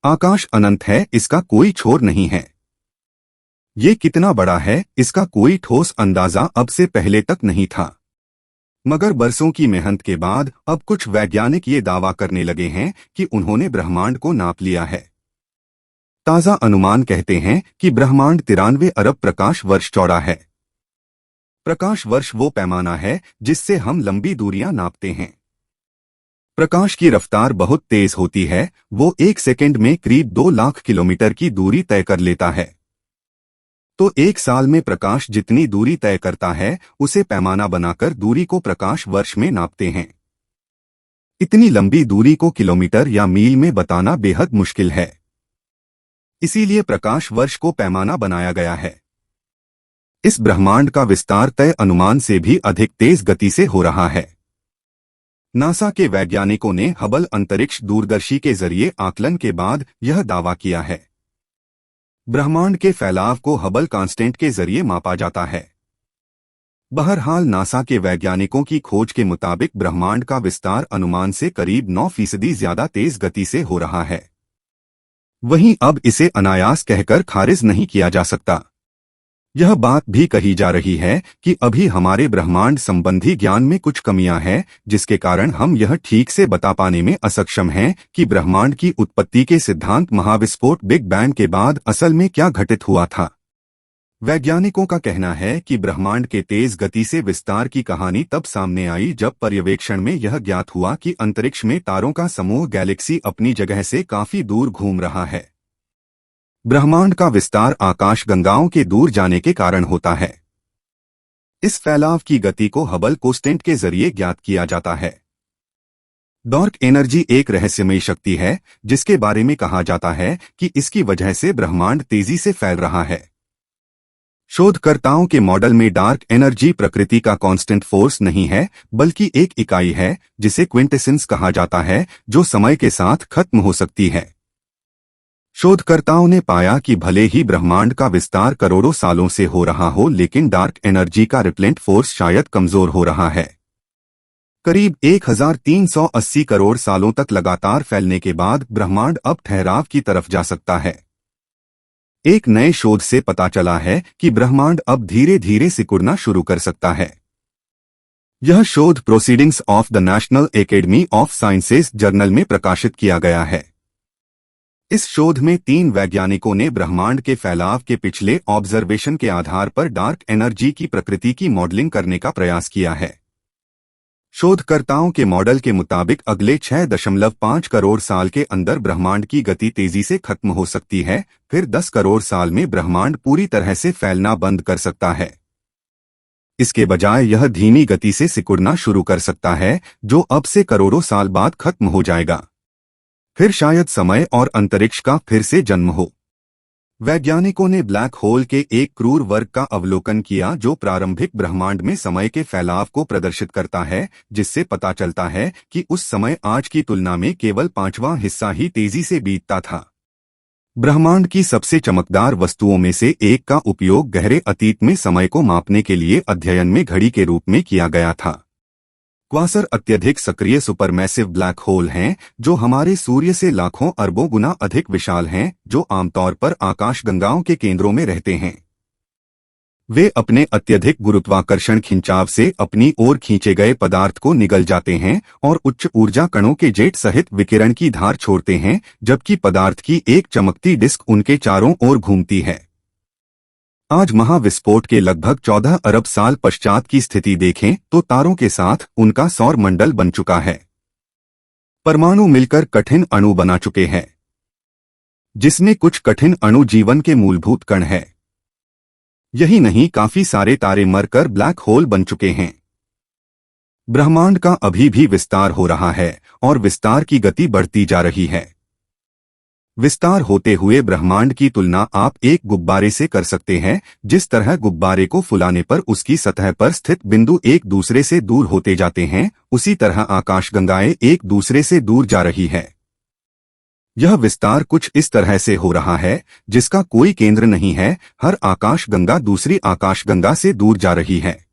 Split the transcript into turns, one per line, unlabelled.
आकाश अनंत है, इसका कोई छोर नहीं है। ये कितना बड़ा है, इसका कोई ठोस अंदाजा अब से पहले तक नहीं था। मगर बरसों की मेहनत के बाद अब कुछ वैज्ञानिक ये दावा करने लगे हैं कि उन्होंने ब्रह्मांड को नाप लिया है। ताजा अनुमान कहते हैं कि ब्रह्मांड 93 अरब प्रकाश वर्ष चौड़ा है। प्रकाश वर्ष वो पैमाना है जिससे हम लंबी दूरियां नापते हैं। प्रकाश की रफ्तार बहुत तेज होती है, वो 1 सेकंड में करीब 2 लाख किलोमीटर की दूरी तय कर लेता है। तो 1 साल में प्रकाश जितनी दूरी तय करता है उसे पैमाना बनाकर दूरी को प्रकाश वर्ष में नापते हैं। इतनी लंबी दूरी को किलोमीटर या मील में बताना बेहद मुश्किल है। इसीलिए प्रकाश वर्ष को पैमाना बनाया गया है। इस ब्रह्मांड का विस्तार तय अनुमान से भी अधिक तेज गति से हो रहा है। नासा के वैज्ञानिकों ने हबल अंतरिक्ष दूरदर्शी के जरिए आकलन के बाद यह दावा किया है। ब्रह्मांड के फैलाव को हबल कांस्टेंट के जरिए मापा जाता है। बहरहाल नासा के वैज्ञानिकों की खोज के मुताबिक ब्रह्मांड का विस्तार अनुमान से करीब 9% ज्यादा तेज गति से हो रहा है। वहीं अब इसे अनायास कहकर खारिज नहीं किया जा सकता। यह बात भी कही जा रही है कि अभी हमारे ब्रह्मांड संबंधी ज्ञान में कुछ कमियां हैं, जिसके कारण हम यह ठीक से बता पाने में असक्षम हैं कि ब्रह्मांड की उत्पत्ति के सिद्धांत महाविस्फोट बिग बैंग के बाद असल में क्या घटित हुआ था। वैज्ञानिकों का कहना है कि ब्रह्मांड के तेज गति से विस्तार की कहानी तब सामने आई जब पर्यवेक्षण में यह ज्ञात हुआ कि अंतरिक्ष में तारों का समूह गैलेक्सी अपनी जगह से काफी दूर घूम रहा है। ब्रह्मांड का विस्तार आकाशगंगाओं के दूर जाने के कारण होता है। इस फैलाव की गति को हबल कांस्टेंट के जरिए ज्ञात किया जाता है। डार्क एनर्जी एक रहस्यमयी शक्ति है जिसके बारे में कहा जाता है कि इसकी वजह से ब्रह्मांड तेजी से फैल रहा है। शोधकर्ताओं के मॉडल में डार्क एनर्जी प्रकृति का कांस्टेंट फोर्स नहीं है, बल्कि एक इकाई है जिसे क्विंटेसेंस कहा जाता है, जो समय के साथ खत्म हो सकती है। शोधकर्ताओं ने पाया कि भले ही ब्रह्मांड का विस्तार करोड़ों सालों से हो रहा हो, लेकिन डार्क एनर्जी का रिपेलेंट फोर्स शायद कमजोर हो रहा है। करीब 1380 करोड़ सालों तक लगातार फैलने के बाद ब्रह्मांड अब ठहराव की तरफ जा सकता है। एक नए शोध से पता चला है कि ब्रह्मांड अब धीरे धीरे सिकुड़ना शुरू कर सकता है। यह शोध proceedings of the national academy of sciences journal में प्रकाशित किया गया है। इस शोध में 3 वैज्ञानिकों ने ब्रह्मांड के फैलाव के पिछले ऑब्जर्वेशन के आधार पर डार्क एनर्जी की प्रकृति की मॉडलिंग करने का प्रयास किया है। शोधकर्ताओं के मॉडल के मुताबिक अगले 6.5 करोड़ साल के अंदर ब्रह्मांड की गति तेजी से खत्म हो सकती है, फिर 10 करोड़ साल में ब्रह्मांड पूरी तरह से फैलना बंद कर सकता है। इसके बजाय यह धीमी गति से सिकुड़ना शुरू कर सकता है, जो अब से करोड़ों साल बाद खत्म हो जाएगा। फिर शायद समय और अंतरिक्ष का फिर से जन्म हो। वैज्ञानिकों ने ब्लैक होल के एक क्रूर वर्ग का अवलोकन किया जो प्रारंभिक ब्रह्मांड में समय के फैलाव को प्रदर्शित करता है, जिससे पता चलता है कि उस समय आज की तुलना में केवल 5वां हिस्सा ही तेजी से बीतता था। ब्रह्मांड की सबसे चमकदार वस्तुओं में से एक का उपयोग गहरे अतीत में समय को मापने के लिए अध्ययन में घड़ी के रूप में किया गया था। क्वासर अत्यधिक सक्रिय सुपरमैसिव ब्लैक होल हैं जो हमारे सूर्य से लाखों अरबों गुना अधिक विशाल हैं, जो आमतौर पर आकाशगंगाओं के केंद्रों में रहते हैं। वे अपने अत्यधिक गुरुत्वाकर्षण खिंचाव से अपनी ओर खींचे गए पदार्थ को निगल जाते हैं और उच्च ऊर्जा कणों के जेट सहित विकिरण की धार छोड़ते हैं, जबकि पदार्थ की एक चमकती डिस्क उनके चारों ओर घूमती है। आज महाविस्फोट के लगभग 14 अरब साल पश्चात की स्थिति देखें तो तारों के साथ उनका सौर मंडल बन चुका है। परमाणु मिलकर कठिन अणु बना चुके हैं, जिसमें कुछ कठिन अणु जीवन के मूलभूत कण हैं। यही नहीं, काफी सारे तारे मरकर ब्लैक होल बन चुके हैं। ब्रह्मांड का अभी भी विस्तार हो रहा है और विस्तार की गति बढ़ती जा रही है। विस्तार होते हुए ब्रह्मांड की तुलना आप एक गुब्बारे से कर सकते हैं। जिस तरह गुब्बारे को फुलाने पर उसकी सतह पर स्थित बिंदु एक दूसरे से दूर होते जाते हैं, उसी तरह आकाशगंगाएं एक दूसरे से दूर जा रही है। यह विस्तार कुछ इस तरह से हो रहा है जिसका कोई केंद्र नहीं है। हर आकाशगंगा दूसरी आकाशगंगा से दूर जा रही है।